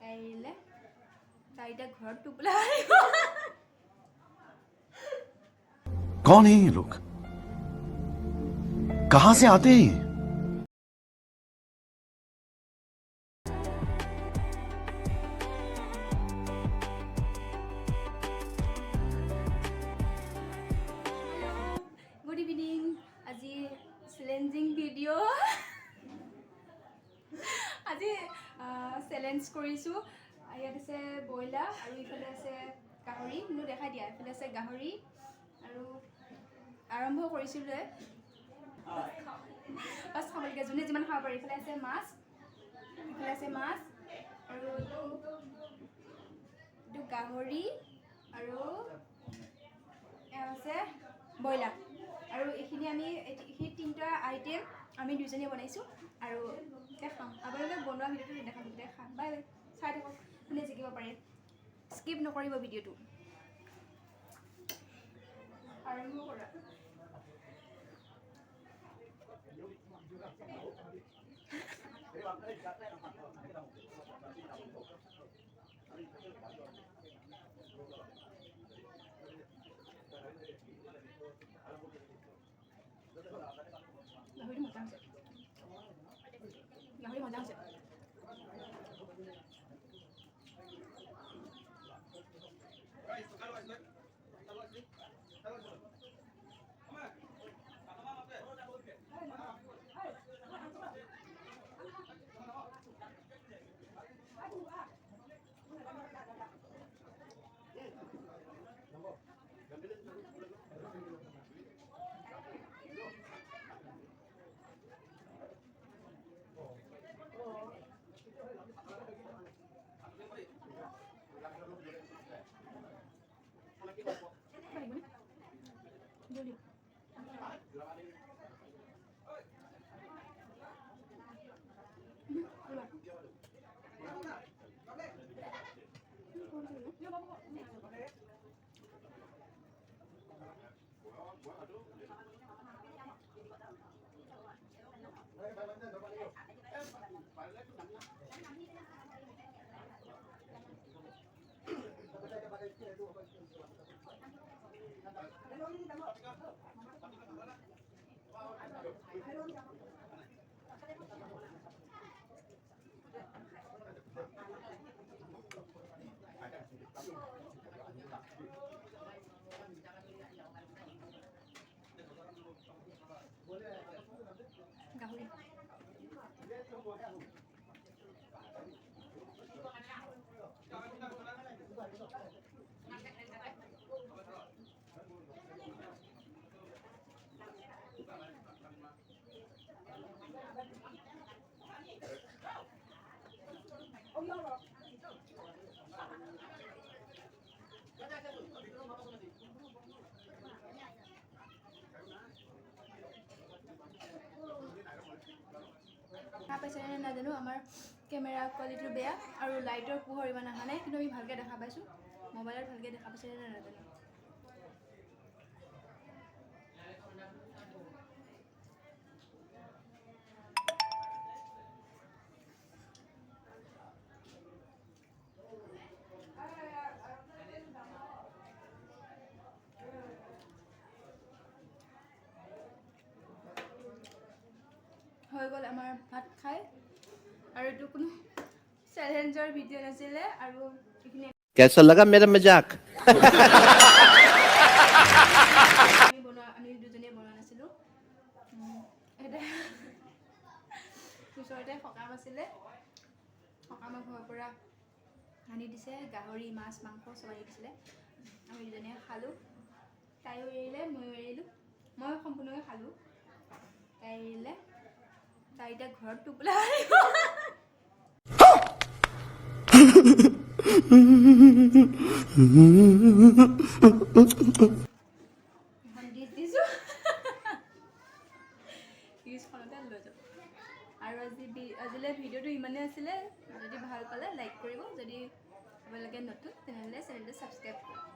কাইলে তাইটা ঘৰত টোপলা कौन है ये लोग कहां से आते हैं গুড ইভিনিং আজি চ্যালেঞ্জিং ভিডিঅ' আজি চ্যালেঞ্জ কৰিছোঁ ইয়াত আছে ব্ৰইলাৰ আৰু ইফালে আছে গাহৰি মোক দেখাই দিয়া ইফালে আছে গাহৰি আৰু আৰম্ভ কৰিছিলোঁ ফাৰ্ষ্ট খাবলৈকে যোনে যিমান খাব পাৰে ইফালে আছে মাছ আৰু এইটো গাহৰি আৰু এয়া আছে ব্ৰইলাৰ আৰু এইখিনি আমি সেই তিনিটা আইটেম আমি দুজনীয়ে বনাইছোঁ আৰু এতিয়া খাম আপোনালোকে বনোৱা ভিডিঅ'টো দেখাম তেতিয়া খাম বাই বাই চাই থাকক কোনে জিকিব পাৰে স্কিপ নকৰিব ভিডিঅ'টো আৰম্ভ কৰা গাহৰি মজা হৈছে গাহৰি দেখা পাইছেনে নাজানো আমাৰ কেমেৰা কোৱালিটিটো বেয়া আৰু লাইটৰ পোহৰ ইমান অহা নাই কিন্তু আমি ভালকৈ দেখা পাইছোঁ মোবাইলত ভালকৈ দেখা পাইছেনে নাজানো হৈ গ'ল আমাৰ ভাত খাই আৰু এইটো কোনো চ্যালেঞ্জৰ ভিডিঅ' নাছিলে আৰু এইখিনি कैसा लगा मेरा मजाक আমি দুজনীয়ে বনোৱা নাছিলোঁ এটা ওচৰতে সকাম আছিলে সকামৰ ঘৰৰ পৰা আনি দিছে গাহৰি মাছ মাংস চব আনি দিছিলে আমি দুজনীয়ে খালোঁ তাইও এৰিলে ময়ো এৰিলোঁ মই সম্পূৰ্ণকৈ খালোঁ তাই এৰিলে তাই এতিয়া ঘৰত টোপোলা দিছোঁ ত্ৰিছখনতে লৈ যাম আৰু আজিলৈ ভিডিঅ'টো ইমানেই আছিলে যদি ভাল পালে লাইক কৰিব যদি আপোনালোকে নতুন তেনেহ'লে চেনেলটো ছাবস্ক্ৰাইব কৰিব